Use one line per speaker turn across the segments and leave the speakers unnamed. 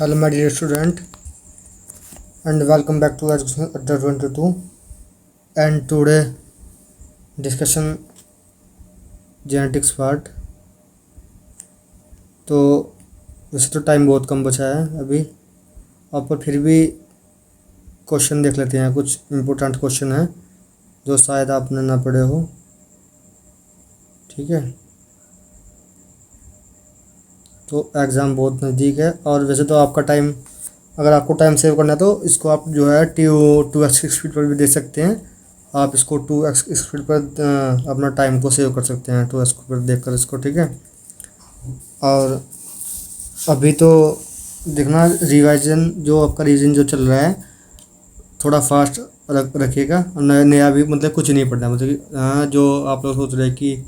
Hello, my dear student, and welcome back to Education Adda 22. And today discussion genetics part. तो वैसे तो time बहुत कम बचा है अभी, और पर फिर भी क्वेश्चन देख लेते हैं। कुछ इम्पोर्टेंट क्वेश्चन है जो शायद आपने ना पढ़े हो। ठीक है, तो एग्ज़ाम बहुत नज़दीक है। और वैसे तो आपका टाइम, अगर आपको टाइम सेव करना है तो इसको आप जो है टू एक्स स्पीड पर भी दे सकते हैं। आप इसको 2x स्पीड पर अपना टाइम को सेव कर सकते हैं, 2x पर देख कर इसको। ठीक है, और अभी तो देखना रिवाइजन, जो आपका रिवीजन जो चल रहा है थोड़ा फास्ट रखिएगा। नया भी मतलब कुछ नहीं पढ़ना, मतलब कि जो आप लोग सोच रहे हैं कि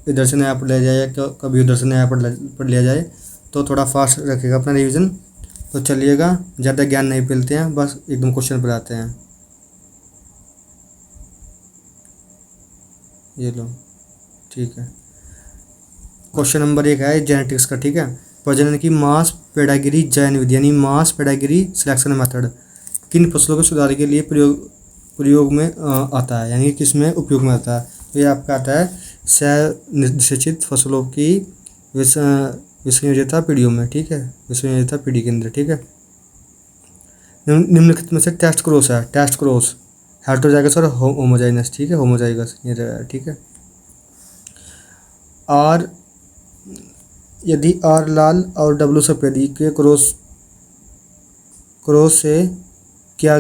इधर से नया पढ़ लिया जाए या कभी उधर से नया पढ़ लिया जाए, तो थोड़ा फास्ट रखिएगा अपना रिवीजन। तो चलिएगा, ज़्यादा ज्ञान नहीं फैलते हैं, बस एकदम क्वेश्चन पर आते हैं। ये लो, ठीक है। क्वेश्चन नंबर 1 है जेनेटिक्स का। ठीक है, प्रजनन की मास पेडागिरी जैन विधि यानी मास पेडागिरी सिलेक्शन मेथड किन फसलों के सुधार के लिए प्रयोग में आता है, यानी किस में उपयोग में आता है। तो ये आपका आता है निषेचित फसलों की विसंयोजिता पीढ़ियों में। ठीक है, विसंयोजिता पीढ़ी के अंदर। ठीक है, निम्नलिखित में से टेस्ट क्रॉस है, टेस्ट क्रॉस हेटेरोजाइगस और होमोजाइगस। ठीक है, होमोजाइगस ये रहा है। ठीक है, आर यदि आर लाल और डब्लू सफ़ेद के क्रॉस से किया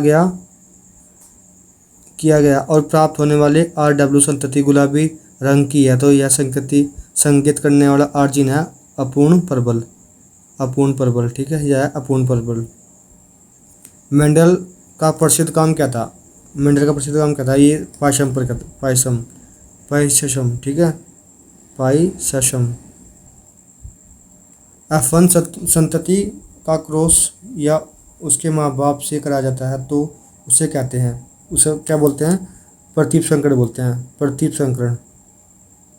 गया और प्राप्त होने वाले आर डब्लू संतति गुलाबी रंग की है, तो यह संकेत करने वाला आर जीन है अपूर्ण प्रबल। अपूर्ण प्रबल, ठीक है, यह है अपूर्ण प्रबल। मेंडल का प्रसिद्ध काम क्या था? मेंडल का प्रसिद्ध काम क्या था? ये पायसम पर पायसम। ठीक है, पायसम। F1 संतति का क्रॉस या उसके माँ बाप से कराया जाता है तो उसे कहते हैं, उसे क्या बोलते हैं? प्रतीप संकरण बोलते हैं, प्रतीप संकरण।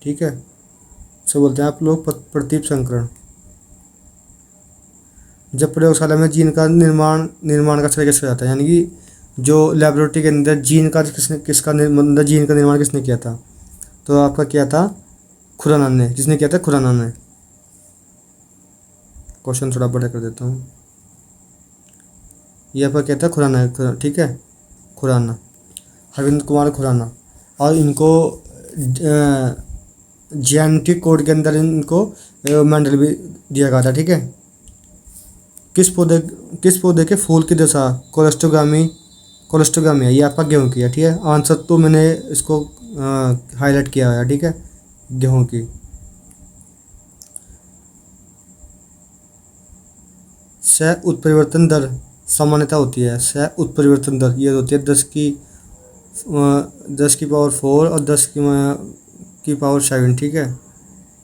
ठीक है, उसे बोलते हैं आप लोग प्रतीप संकरण। जब प्रयोगशाला में जीन का निर्माण का श्रेय किसका जाता है, यानी कि जो लेबोरेटरी के अंदर जीन का जीन का निर्माण किसने किया था? तो आपका किया था खुराना ने। किसने किया था? खुराना ने। क्वेश्चन थोड़ा बड़ा कर देता हूँ। यह पर क्या था? खुराना। ठीक है, खुराना, हरविंद कुमार खुराना। और इनको जेनेटिक कोड के अंदर इनको मेंडल भी दिया गया था। ठीक है, किस पौधे के फूल की दशा कोलेस्टोगामी है? ये आपका गेहूं की है। ठीक है, आंसर तो मैंने इसको हाईलाइट किया है। ठीक है, गेहूं की। सह उत्परिवर्तन दर सामान्यता होती है, सह उत्परिवर्तन दर ये होती है 10 की पावर 4 और 10 की पावर 7। ठीक है,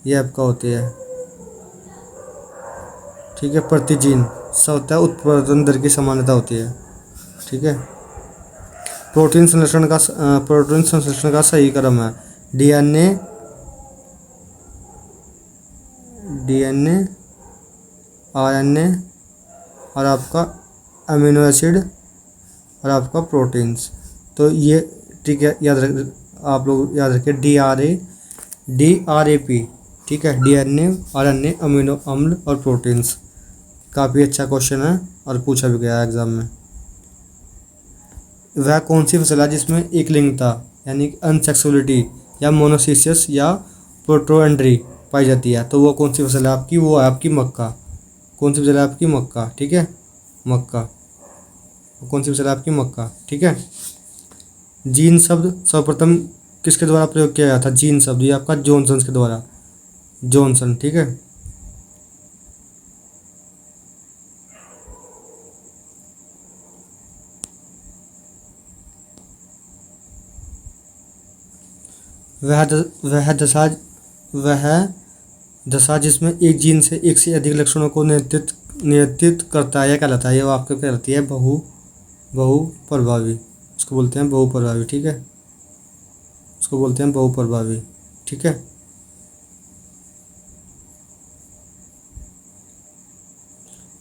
ये आपका होती है। ठीक है, प्रति जीन होता है उत्परिवर्तन दर की समानता होती है। ठीक है, प्रोटीन संश्लेषण का सही क्रम है डीएनए आरएनए और आपका अमीनो एसिड और आपका प्रोटीन्स। तो ये ठीक है, आप लोग याद रखिए DRAP। ठीक है, डीएनए आरएनए अमीनो अम्ल और प्रोटीन्स। काफ़ी अच्छा क्वेश्चन है और पूछा भी गया है एग्जाम में। वह कौन सी फसल है जिसमें एक लिंगता यानी अनसेक्सुअलिटी या मोनोसिस या प्रोटोएंड्री पाई जाती है? तो वो कौन सी फसल है आपकी? वो है आपकी मक्का। कौन सी फसल है आपकी? मक्का। ठीक है, मक्का। कौन सी फसल है आपकी? मक्का। ठीक है, जीन शब्द सर्वप्रथम किसके द्वारा प्रयोग किया गया था? जीन शब्द ये आपका जॉनसन के द्वारा, जॉनसन। ठीक है, वह दशा जिसमें एक जीन से एक से अधिक लक्षणों को नियंत्रित करता है या कहलाता है? ये आपको कहलाती है बहु प्रभावी। उसको बोलते हैं बहु प्रभावी। ठीक है, उसको बोलते हैं बहु प्रभावी। ठीक है,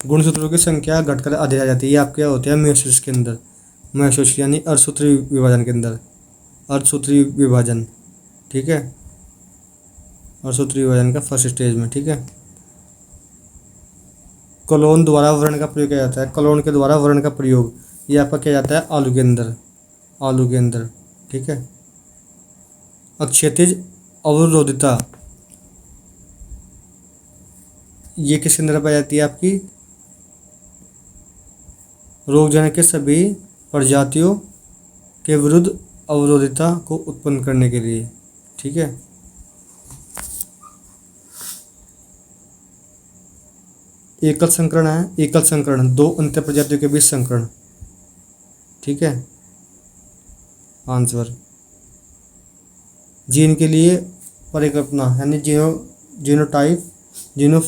गुणसूत्रों की संख्या घटकर आधी रह जाती है। ये आपके होते हैं मेयोसिस के अंदर, मेयोसिस यानी अर्धसूत्री विभाजन के अंदर, अर्धसूत्री विभाजन, ठीक है, अर्धसूत्री विभाजन का फर्स्ट स्टेज में, ठीक है। कोलोन द्वारा वर्ण का प्रयोग किया जाता है, कोलोन के द्वारा वर्ण का प्रयोग ये आपका किया जाता है आलू के अंदर, आलू के अंदर, ठीक है। अक्षैतिज अवरोधिता ये किसके अंदर पाई जाती है आपकी, रोगजनक के सभी प्रजातियों के विरुद्ध अवरोधिता को उत्पन्न करने के लिए, ठीक है। एकल संकरण है, एकल संकरण दो अंतर प्रजातियों के बीच संकरण, ठीक है। आंसर जीन के लिए परिकल्पना यानी जीनोटाइप, जीन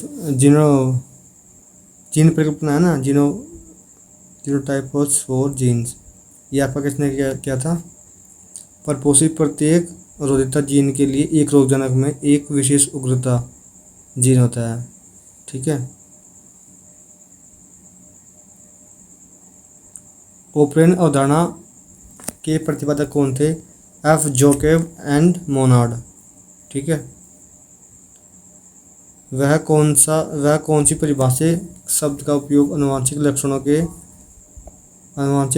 परिकल्पना है ना, जीनोटाइप फॉर जीन्स, ये आपका किसने क्या था, परपोषित प्रत्येक रोधिता जीन के लिए एक रोगजनक में एक विशेष उग्रता जीन होता है, ठीक है। ओपरेन अवधारणा के प्रतिपादक कौन थे, एफ जोकेब एंड मोनार्ड, ठीक है। वह कौन सी परिभाषित शब्द का उपयोग आनुवंशिक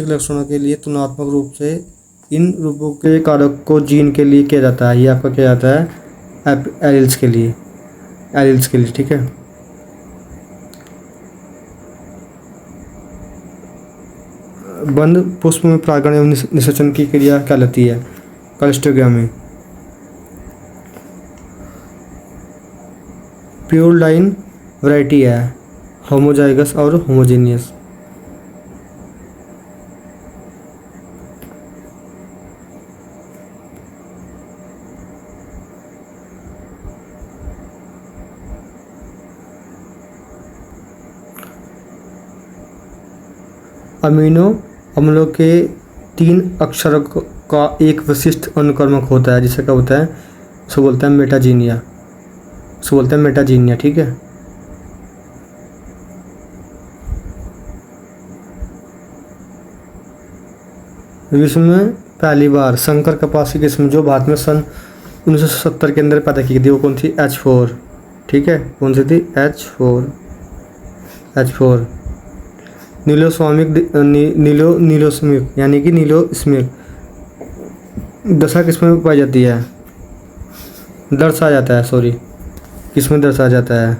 लक्षणों के लिए तुलनात्मक रूप से इन रूपों के कारक को जीन के लिए किया जाता है, ये आपका किया जाता है एलील्स के लिए, ठीक है। बंद पुष्प में परागण एवं निषेचन की क्रिया कहलाती है, क्लस्टोग्रामी। प्योर लाइन वैरायटी है, होमोजाइगस और होमोजेनियस। अमीनो अम्लों के 3 अक्षरों का एक विशिष्ट अनुक्रमक होता है जिसे क्या होता है, उसको बोलते हैं मेटाजीनिया, ठीक है। विश्व में पहली बार संकर कपास की किस्म जो भारत में सन 1970 के अंदर पैदा की गई थी वो कौन थी, H4, ठीक है। कौन सी थी, H4। नीलोस्मिक यानी कि नीलोस्मिक दशा किस्म में पाई जाती है, दर्शा जाता है, सॉरी, किसमें दर्शा जाता है,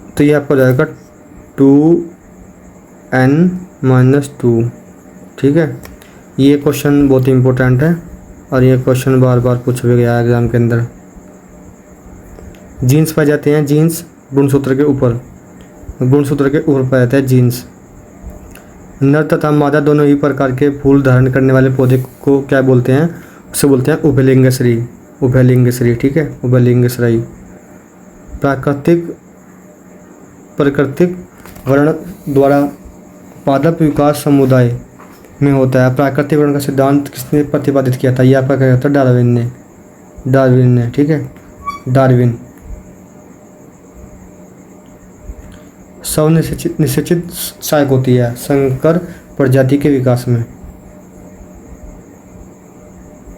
तो ये आपका हो जाएगा 2n-2, ठीक है। ये क्वेश्चन बहुत ही इंपॉर्टेंट है और ये क्वेश्चन बार बार पूछा भी गया है एग्जाम के अंदर। जीन्स पाए जाते हैं, जीन्स गुणसूत्र के ऊपर पाया जाता है जीन्स। नर तथा मादा दोनों ही प्रकार के फूल धारण करने वाले पौधे को क्या बोलते हैं, उसे बोलते हैं उभयलिंगश्री, ठीक है, उभयलिंगश्री। प्राकृतिक वर्ण द्वारा पादप विकास समुदाय में होता है। प्राकृतिक वर्ण का सिद्धांत किसने प्रतिपादित किया था, यह आपका क्या होता है, डार्विन ने, ठीक है, डार्विन। निश्चित सहायक होती है संकर प्रजाति के विकास में।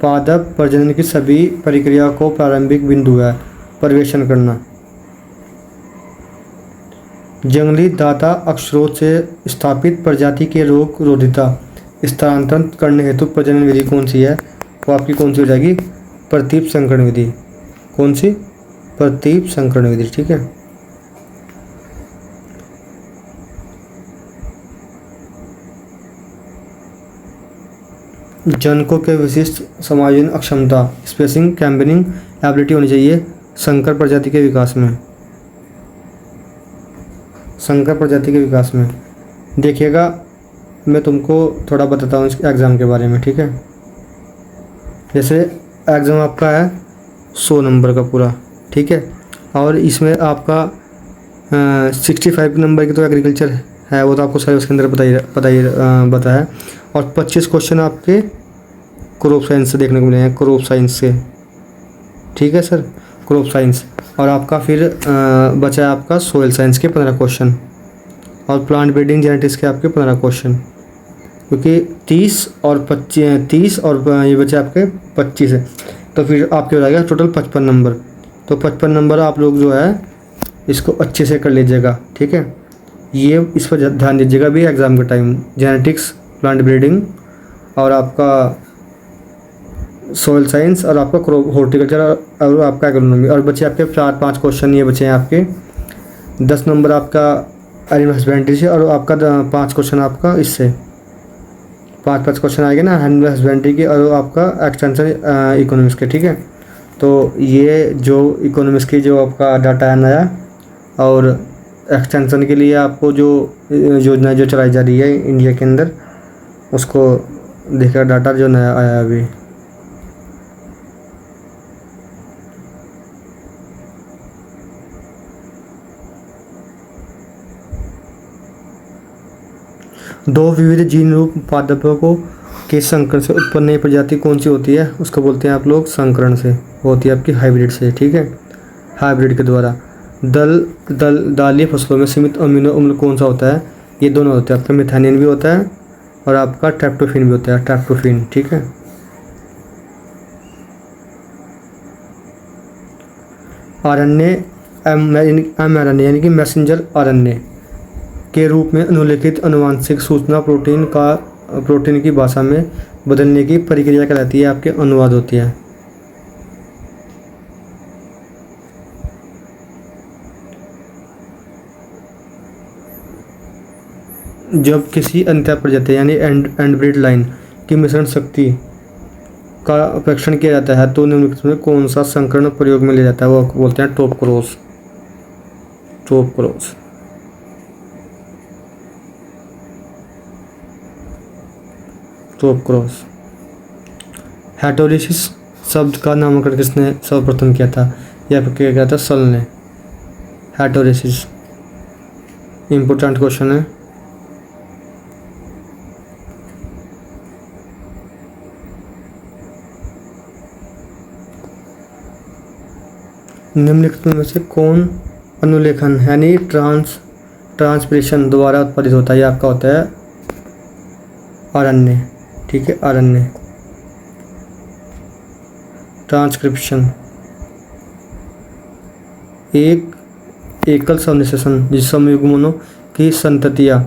पादप प्रजनन की सभी प्रक्रिया को प्रारंभिक बिंदु है पर्यवेक्षण करना। जंगली दाता अक्षरों से स्थापित प्रजाति के रोग रोधिता स्थानांतरण करने हेतु प्रजनन विधि कौन सी है, वो आपकी कौन सी हो जाएगी, प्रतीप संकरण विधि। कौन सी, प्रतीप संकरण विधि, ठीक है। जनकों के विशिष्ट समायोजन अक्षमता स्पेसिंग कैम्बरिंग एबिलिटी होनी चाहिए संकर प्रजाति के विकास में। देखिएगा मैं तुमको थोड़ा बताता हूँ इस एग्ज़ाम के बारे में, ठीक है। जैसे एग्ज़ाम आपका है 100 नंबर का पूरा, ठीक है, और इसमें आपका 65 नंबर की तो एग्रीकल्चर है, वो तो आपको सारे उसके अंदर पता है। और 25 क्वेश्चन आपके क्रॉप साइंस से देखने को मिले हैं, क्रॉप साइंस से, ठीक है सर, क्रॉप साइंस। और आपका फिर बचा है आपका सोयल साइंस के 15 क्वेश्चन और प्लांट ब्रीडिंग जेनेटिक्स के आपके 15 क्वेश्चन, क्योंकि 30 और ये बचे आपके 25 है, तो फिर आपके हो जाएगा टोटल 55 नंबर। तो 55 नंबर आप लोग जो है इसको अच्छे से कर लीजिएगा, ठीक है। ये इस पर ध्यान दीजिएगा भी एग्ज़ाम के टाइम, जेनेटिक्स, प्लांट ब्रीडिंग और आपका सोयल साइंस और आपका क्रॉप हॉर्टिकल्चर और आपका एग्रोनॉमी। और बचे आपके 4-5 क्वेश्चन ये बचे हैं आपके। 10 नंबर आपका एनिमल हस्बेंड्री से और आपका 5 क्वेश्चन आपका इससे 5-5 क्वेश्चन आएंगे ना एनिमल हस्बेंड्री के और आपका एक्सटेंशन इकोनॉमिक्स के, ठीक है। तो ये जो इकोनॉमिक्स की जो आपका डाटा है नया और एक्सटेंशन के लिए आपको जो योजना जो चलाई जा रही है इंडिया के अंदर, उसको देखकर डाटा जो नया आया है अभी। दो विविध जीन रूप पादपों के संकरण से उत्पन्न नई प्रजाति कौन सी होती है, उसको बोलते हैं आप लोग संकरण से, होती है आपकी हाइब्रिड से, ठीक है। हाइब्रिड के द्वारा दालीय फसलों में सीमित अमीनो अम्ल कौन सा होता है, ये दोनों होते हैं आपका, मिथानिन भी होता है और आपका ट्रिप्टोफैन भी होता है, ट्रिप्टोफैन, ठीक है। आरएनए एमआरएनए यानी कि मैसेंजर आरएनए के रूप में अनुलेखित अनुवांशिक सूचना प्रोटीन की भाषा में बदलने की प्रक्रिया कहलाती है, आपके अनुवाद होती है। जब किसी अंतः प्रजाति यानी एंडब्रीड लाइन की मिश्रण शक्ति का परीक्षण किया जाता है तो निम्नलिखित में कौन सा संकरण प्रयोग में लिया जाता है, वो बोलते हैं top cross. Top cross top cross. Heterosis शब्द का नामकरण किसने सर्वप्रथम किया था, यह किया गया था सल ने। हेटेरोसिस इम्पोर्टेंट क्वेश्चन है। निम्नलिखित में से कौन अनुलेखन यानी ट्रांसप्रेशन द्वारा उत्पादित होता है, यह आपका होता है आरएनए, ठीक है। आरएनए ट्रांसक्रिप्शन एक एकल संश्लेषण जिस समयुग्मनों की संततियाँ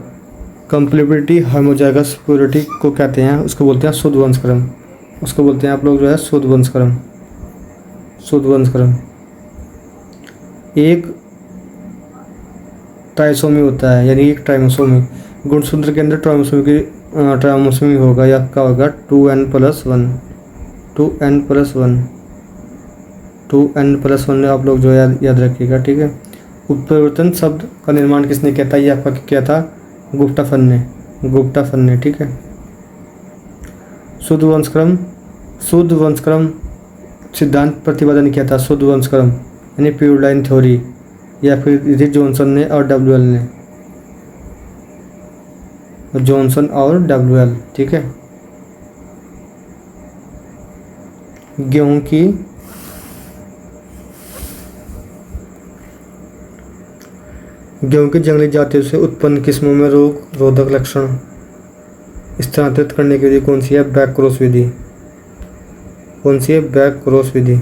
कंप्लीमेंट्री होमोजाइगस प्योरिटी को कहते हैं, उसको बोलते हैं शुद्ध वंशक्रम। उसको बोलते हैं आप लोग जो है शुद्ध वंशक्रम। शुद्ध वंशक्रम एक ट्राइसोमी होता है यानी एक ट्राइमोसोमी। गुणसूत्र के अंदर ट्राइमोसोमी होगा, या क्या होगा 2n+1 2n+1 आप लोग जो याद रखिएगा, ठीक है। उत्परिवर्तन शब्द का निर्माण किसने किया था, ये आपका किया था गुप्ता फन ने, ठीक है। शुद्ध वंशक्रम सिद्धांत प्रतिपादन किया था, शुद्ध वंशक्रम यानी प्योर लाइन थ्योरी, या फिर रिचर्ड जॉनसन ने और डब्ल्यूएल ने, जॉनसन और डब्ल्यूएल, ठीक है। गेहूं की जंगली जातियों से उत्पन्न किस्मों में रोग रोधक लक्षण स्थानांतरित करने के लिए कौन सी है, बैक क्रॉस विधि। कौन सी है, बैक क्रॉस विधि।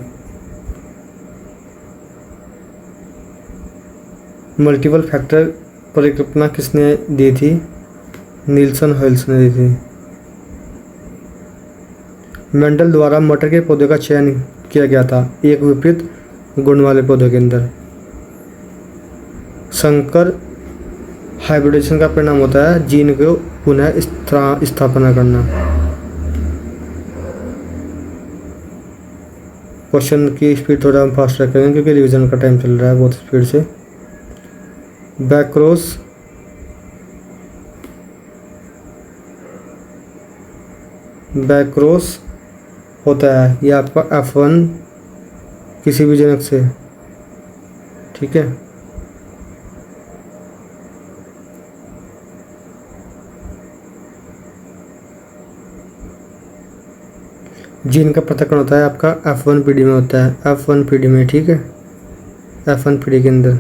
मल्टीपल फैक्टर परिकल्पना किसने दी थी, नील्सन हॉयल्स ने दी थी। मेंडल द्वारा मटर के पौधे का चयन किया गया था एक विपरीत गुण वाले पौधे के अंदर। संकर हाइब्रिडेशन का परिणाम होता है जीन को पुनः स्थापना करना। क्वेश्चन की स्पीड थोड़ा हम फास्ट रखेंगे क्योंकि रिवीजन का टाइम चल रहा है बहुत स्पीड से। बैकक्रॉस होता है ये आपका F1 किसी भी जनक से, ठीक है। जीन का पृथक्करण होता है आपका F1 पीढ़ी में होता है, F1 पीढ़ी में, ठीक है। F1 पीढ़ी के अंदर।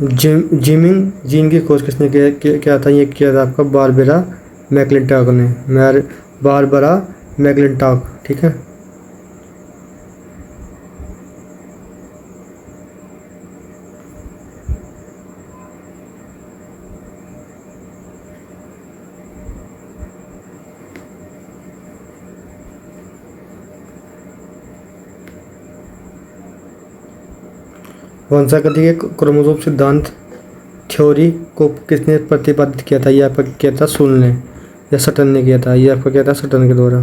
जीन की खोज किसने किया था? ये किया था आपका बारबरा मैकलिंटॉक ने। बारबरा मैकलिंटॉक, ठीक है। वंशागति के क्रोमोसोम सिद्धांत थ्योरी को किसने प्रतिपादित किया था? ये आपका किया था सुल ने या सटन ने किया था। ये आपका किया था सटन के द्वारा।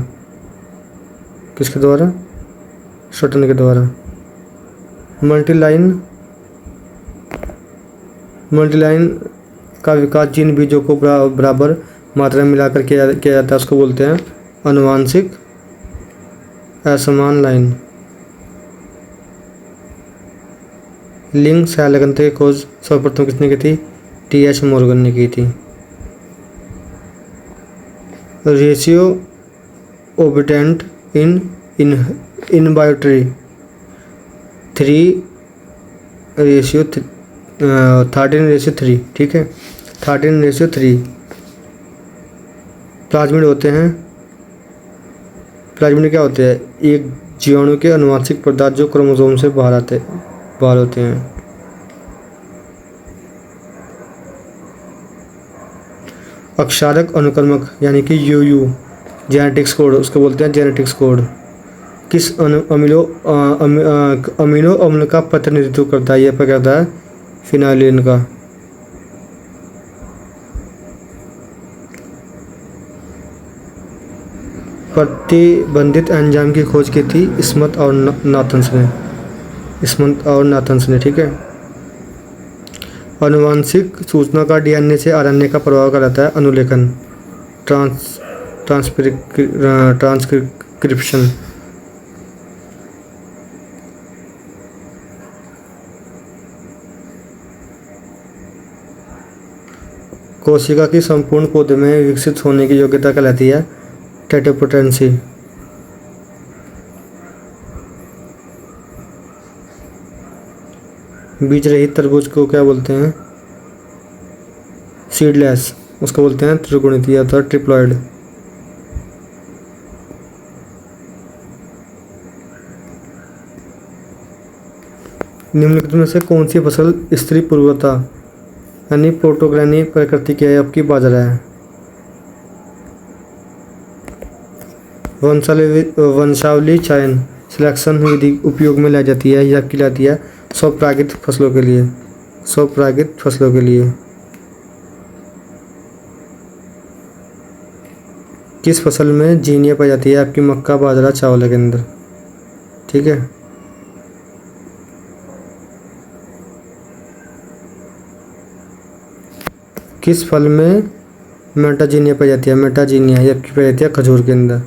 किसके द्वारा? सटन के द्वारा। मल्टीलाइन का विकास जिन बीजों को बराबर मात्रा में मिलाकर किया जाता है, उसको बोलते हैं आनुवांशिक असमान लाइन। लिंग संलग्नता की खोज सर्वप्रथम किसने की थी? टी.एच. मॉर्गन ने की थी। रेशियो ओबिटेंट इन बायोट्री 13:3, ठीक है। 13:3 प्लाज्मिड होते हैं। प्लाज्मिड क्या होते हैं? एक जीवाणु के आनुवंशिक पदार्थ जो क्रोमोसोम से बाहर होते हैं। अक्षारक अनुक्रमक यानी कि यूयू जेनेटिक्स कोड, उसको बोलते हैं जेनेटिक्स कोड। किस अमीनो अम्ल का प्रतिनिधित्व करता है? यह पर करता है फिनाइलिन का। प्रतिबंधित एंजाइम की खोज की थी स्मिथ और नाथन्स ने, ठीक है। आनुवांशिक सूचना का डीएनए से आरएनए का प्रभाव कराता है अनुलेखन, ट्रांसक्रिप्शन। कोशिका की संपूर्ण पौधे में विकसित होने की योग्यता कहलाती है टेटोपोटेंसी। बीज रहित तरबूज को क्या बोलते हैं? सीडलेस, उसको बोलते हैं त्रिगुणित या तो ट्रिप्लॉइड। निम्नलिखित में से कौन सी फसल स्त्री पूर्वता यानी प्रोटोग्रेनी प्रकृति की है? आपकी बाजरा है। वंशावली चयन सिलेक्शन विधि उपयोग में लाई जाती है या की जाती है स्वपरागित फसलों के लिए। किस फसल में जीनियाँ पाई जाती है? आपकी मक्का, बाजरा, चावल के अंदर, ठीक है। किस फल में मेटाजीनिया पाई जाती है? मेटाजीनिया या पाई जाती है खजूर के अंदर।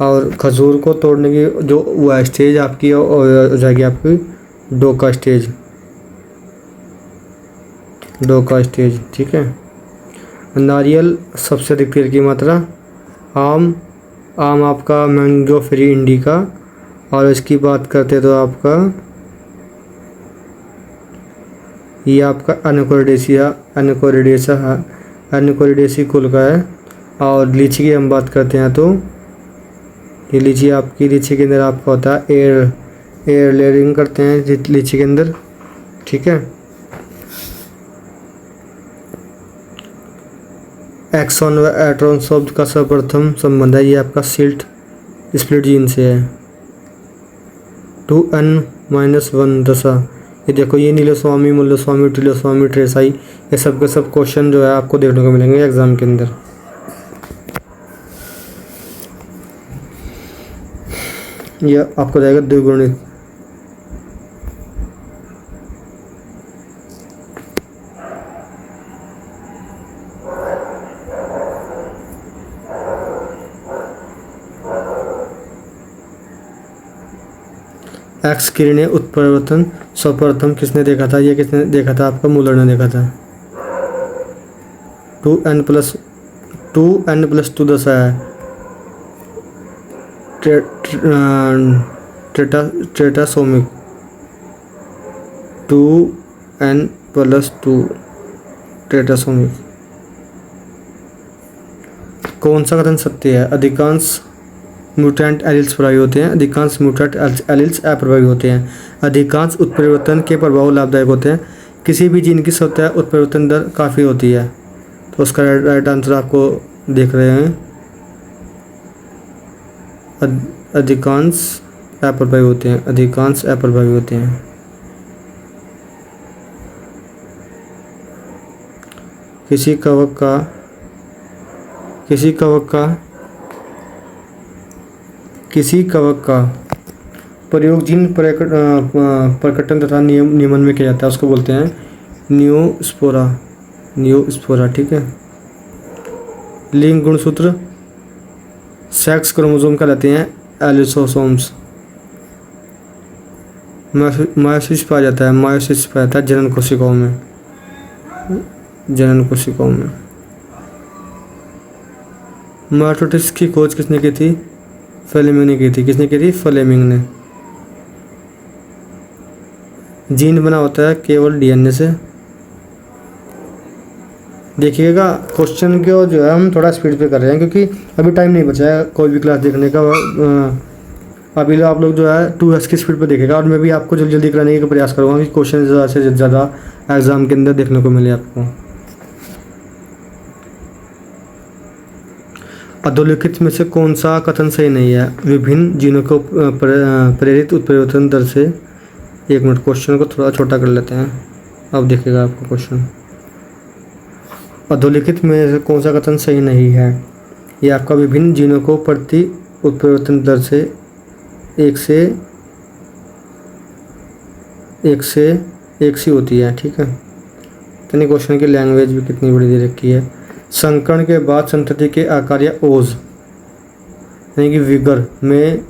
और खजूर को तोड़ने की जो वह स्टेज आपकी हो जाएगी आपकी डोका स्टेज, ठीक है। नारियल सबसे अधिक तेल की मात्रा। आम आपका मैंगो फ्री इंडिका। और इसकी बात करते तो आपका ये आपका एनकोरिडेसी कुल का है। और लीची की हम बात करते हैं तो ये लीची के अंदर आपका होता है एयर लेयरिंग करते हैं लीची के अंदर, ठीक है। एक्सॉन व एट्रॉन शब्द का सर्वप्रथम संबंध है, ये आपका स्प्लिट जीन से है। 2n-1 दशा। ये देखो, ये नीलस्वामी, मुल्लस्वामी, टिलोस्वामी, ट्रेसाई, ये सब के सब क्वेश्चन जो है आपको देखने को मिलेंगे एग्जाम के अंदर। यह आपको जाएगा द्विगुणित। एक्स किरणें उत्परिवर्तन सर्वप्रथम किसने देखा था? ये किसने देखा था? आपका मूलर ने देखा था। 2n+2 दशा है ट्रेटासोमिक 2n+2 ट्रेटासोमिक। कौन सा कथन सत्य है? अधिकांश म्यूटेंट एलील्स प्रभावी होते हैं, अधिकांश म्यूटेंट एलील्स अप्रभावी होते हैं, अधिकांश उत्परिवर्तन के प्रभाव लाभदायक होते हैं, किसी भी जीन की स्वतः उत्परिवर्तन दर काफ़ी होती है। तो उसका राइट आंसर आपको देख रहे हैं, अधिकांश अप्रभावी होते हैं, अधिकांश अप्रभावी होते हैं। किसी कवक का प्रयोग जीन प्रकटन तथा नियमन में किया जाता है, उसको बोलते हैं न्यूस्पोरा। ठीक है। लिंग गुणसूत्र सेक्स क्रोमोसोम कहलाते हैं एलिसोसोम्स। मायोसिस पाया जाता है जनन कोशिकाओं में। माइटोसिस की खोज किसने की थी? फ्लेमिंग ने की थी। किसने की थी? फ्लेमिंग ने। जीन बना होता है केवल डीएनए से। देखिएगा क्वेश्चन को जो है हम थोड़ा स्पीड पे कर रहे हैं क्योंकि अभी टाइम नहीं बचा है कोई भी क्लास देखने का। अभी आप लोग जो है 2x की स्पीड पे देखेगा और मैं भी आपको जल्दी जल्दी कराने का प्रयास करूँगा कि क्वेश्चन ज़्यादा से ज़्यादा एग्जाम के अंदर देखने को मिले आपको। अधोलिखित में से कौन सा कथन सही नहीं है? विभिन्न जीनों को प्रेरित उत्परिवर्तन दर से। एक मिनट, क्वेश्चन को थोड़ा छोटा कर लेते हैं, अब देखिएगा आपको क्वेश्चन। अधोलिखित में से कौन सा कथन सही नहीं है? ये आपका विभिन्न जीनों को प्रति उत्परिवर्तन दर से एक सी होती है। ठीक है। तो क्वेश्चन की लैंग्वेज भी कितनी बड़ी दे रखी है। संकरण के बाद संतति के आकार या ओज यानी कि विगर में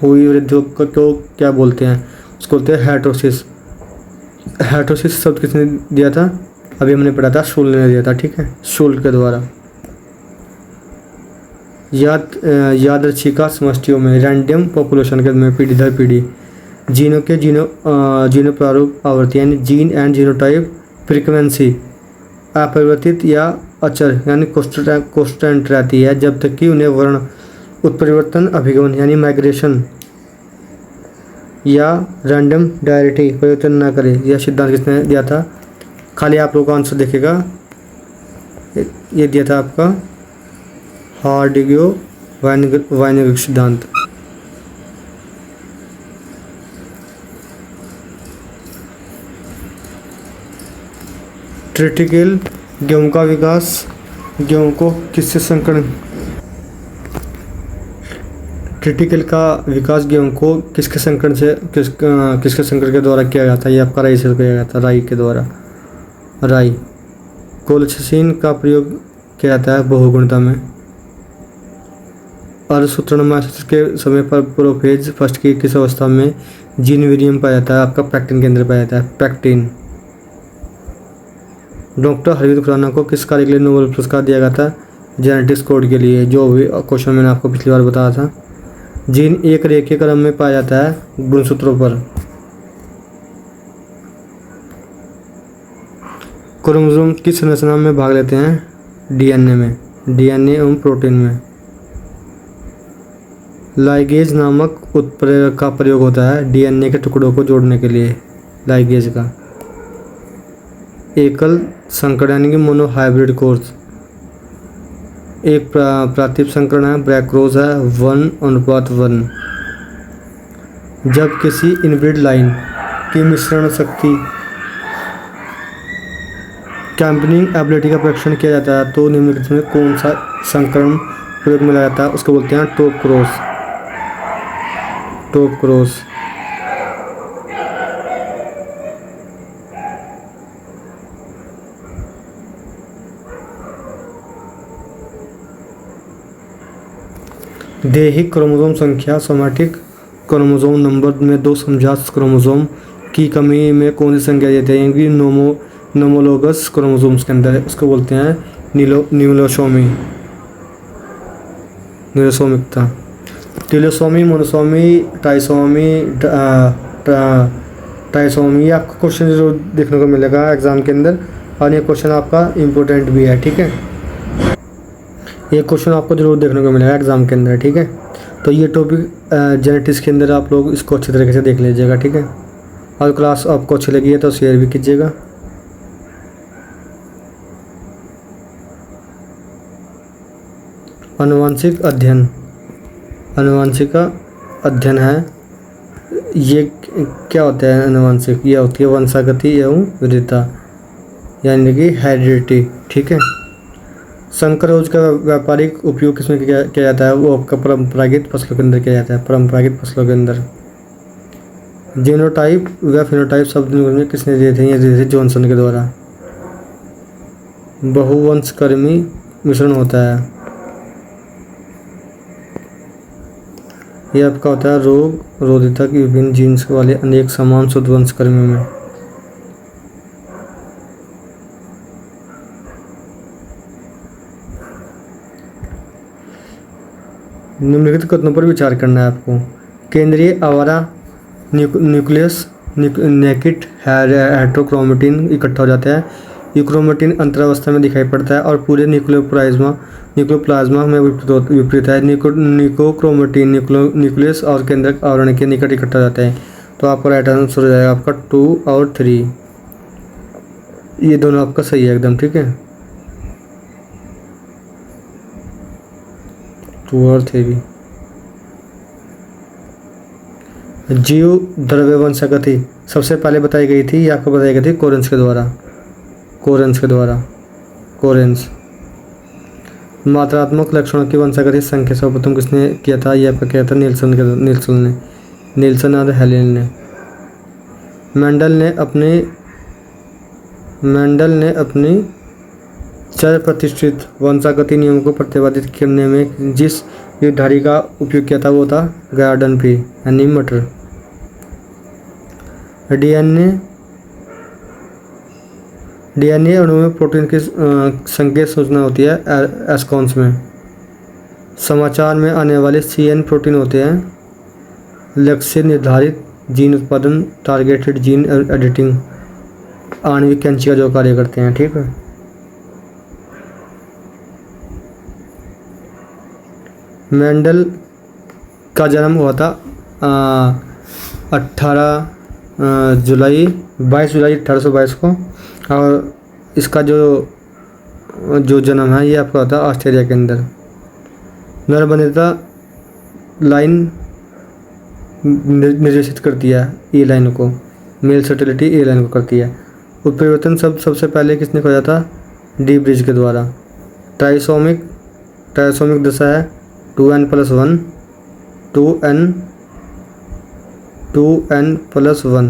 हुई वृद्धि को क्या बोलते हैं? उसको बोलते हैं हेटरोसिस। हेटरोसिस शब्द किसने दिया था? अभी हमने पढ़ा था, शूल ने दिया था। ठीक है, शूल के द्वारा। यादृच्छिका समष्टियों में रैंडम पॉपुलेशन के में पीढ़ी दर पीढ़ी जीनों के जीनो प्रारूप आवृत्ति यानी जीन एंड जीनोटाइप फ्रीक्वेंसी अपरिवर्तित या अचर यानी कांस्टेंट रहती है जब तक कि उन्हें वर्ण उत्परिवर्तन अभिगमन यानी माइग्रेशन या रैंडम डायरेक्टली परिवर्तन न करे। यह सिद्धांत किसने दिया था? खाली आप लोगों का आंसर देखेगा, ये दिया था आपका हार्डिग्यो-वाइनेगार्ड सिद्धांत। ट्रिटिकल गेहूं का विकास गेहूं को किससे संकरण ट्रिटिकल का विकास गेहूं को किसके संकरण से किसके संकरण के द्वारा किया जाता है? ये आपका राई से किया जाता है, राई के द्वारा। राई कोलेचिसिन का प्रयोग किया जाता है बहुगुणता में। अर्धसूत्रणमाइसिस के समय पर प्रोफेज फर्स्ट की किस अवस्था में जीन वीरियम पाया जाता है? आपका पैक्टिन के अंदर पाया जाता है, पैक्टिन। डॉक्टर हरविंद खुराना को किस कार्य के लिए नोबेल पुरस्कार दिया गया था? जेनेटिक्स कोड के लिए, जो भी क्वेश्चन मैंने आपको पिछली बार बताया था। जीन एक रेखीय क्रम में पाया जाता है गुणसूत्रों पर। क्रोमोसोम किस संरचना में भाग लेते हैं? डीएनए में, डीएनए एवं प्रोटीन में। लाइगेज नामक उत्प्रेरक का प्रयोग होता है डीएनए के टुकड़ों को जोड़ने के लिए, लाइगेज का। एकल संकरण यानी कि मोनोहाइब्रिड कोर्स एक प्रातिप संकरण है, ब्रैक्रोज है 1:1। जब किसी इनब्रीड लाइन की मिश्रण शक्ति कैम्पनिंग एबिलिटी का परीक्षण किया जाता है तो निम्नलिखित में कौन सा संकरण प्रयोग में लाया जाता है? उसको बोलते हैं टॉप क्रॉस। Top cross. दैहिक क्रोमोसोम संख्या सोमैटिक क्रोमोसोम नंबर में 2 समजात क्रोमोसोम की कमी में कौन सी संख्या देते हैं? कि नोमोलोगस क्रोमोसोम्स के अंदर है, उसको बोलते हैं न्यूलोसोमी, न्यूलोसोमिकता। टेलोसोमी, मोनोसोमी, ट्राइसोमी, ट्राइसोमी, ये आपको क्वेश्चन जरूर देखने को मिलेगा एग्ज़ाम के अंदर, और ये क्वेश्चन आपका इम्पोर्टेंट भी है, ठीक है। ये क्वेश्चन आपको जरूर देखने को मिलेगा एग्ज़ाम के अंदर, ठीक है। तो ये टॉपिक जेनेटिक्स के अंदर आप लोग इसको अच्छे तरीके से देख लीजिएगा, ठीक है। और क्लास आपको अच्छी लगी है तो शेयर भी कीजिएगा। आनुवंशिक अध्ययन, आनुवंशिक अध्ययन है, ये क्या होता है आनुवंशिक? ये होती है वंशागति एवं विविधता, यानी कि हेरिडिटी, ठीक है। संकर रोज का व्यापारिक उपयोग किसमें किया जाता है? वो आपका परंपरागत फसलों के अंदर किया जाता है, परंपरागत फसलों के अंदर। जीनोटाइप व फिनोटाइप शब्द में किसने दिए थे? ये दिए थे जॉनसन के द्वारा। बहुवंशकर्मी मिश्रण होता है, ये आपका होता है रोग रोधिता की विभिन्न जीन्स वाले अनेक समान शुद्ध वंशकर्मियों में। निम्नलिखित कथनों पर विचार करना है आपको। केंद्रीय आवारा न्यूक्लियस नेकिड हेट्रोक्रोमेटिन इकट्ठा हो जाता है। यूक्रोमेटिन अंतरावस्था में दिखाई पड़ता है और पूरे न्यूक्लियोप्लाज्मा में विपरीत है। निकोक्रोमेटिन न्यूक्लियस और केंद्रक आवरण के निकट इकट्ठा हो जाता है। तो आपका राइट आंसर हो जाएगा आपका 2 और 3, ये दोनों आपका सही है एकदम, ठीक है। 2 और 3। जीव द्रव्य वंशागति सबसे पहले बताई गई थी, या आपको बताई गई थी कोरेंस के द्वारा। कोरेंस। मात्रात्मक लक्षणों की वंशागति संख्या सर्वप्रथम किसने किया था? यह आपका किया था नील्सन और हेलेन ने। मेंडल ने अपनी चर प्रतिष्ठित वंशागति नियम को प्रतिपादित करने में जिस युद्धधारी का उपयोग किया था वो था गार्डन फ्री यानी मटर। डीएनए अणु में प्रोटीन की संकेत सूचना होती है एस्कॉन्स में। समाचार में आने वाले CN प्रोटीन होते हैं लक्ष्य निर्धारित जीन उत्पादन, टारगेटेड जीन एडिटिंग, आणविक कैंची का जो कार्य करते हैं, ठीक है। मेंडल का जन्म हुआ था 22 जुलाई 1822 को, और इसका जो जन्म है ये आपका होता है ऑस्ट्रेलिया के अंदर। नरबंधिता लाइन निर्देशित करती है E लाइन को, मेल सर्टिलिटी E लाइन को करती है। उत्परिवर्तन शब्द सबसे पहले किसने खोजा था? डी ब्रिज के द्वारा। ट्राइसोमिक दशा है 2n+1 2n+1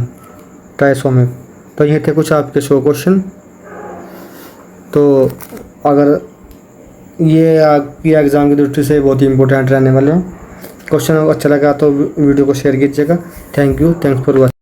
ट्राइसोमिक। तो ये थे कुछ आपके 100 क्वेश्चन। तो अगर ये आपकी एग्ज़ाम की दृष्टि से बहुत ही इंपॉर्टेंट रहने वाले हैं क्वेश्चन, अच्छा लगा तो वीडियो को शेयर कीजिएगा। Thanks for watching.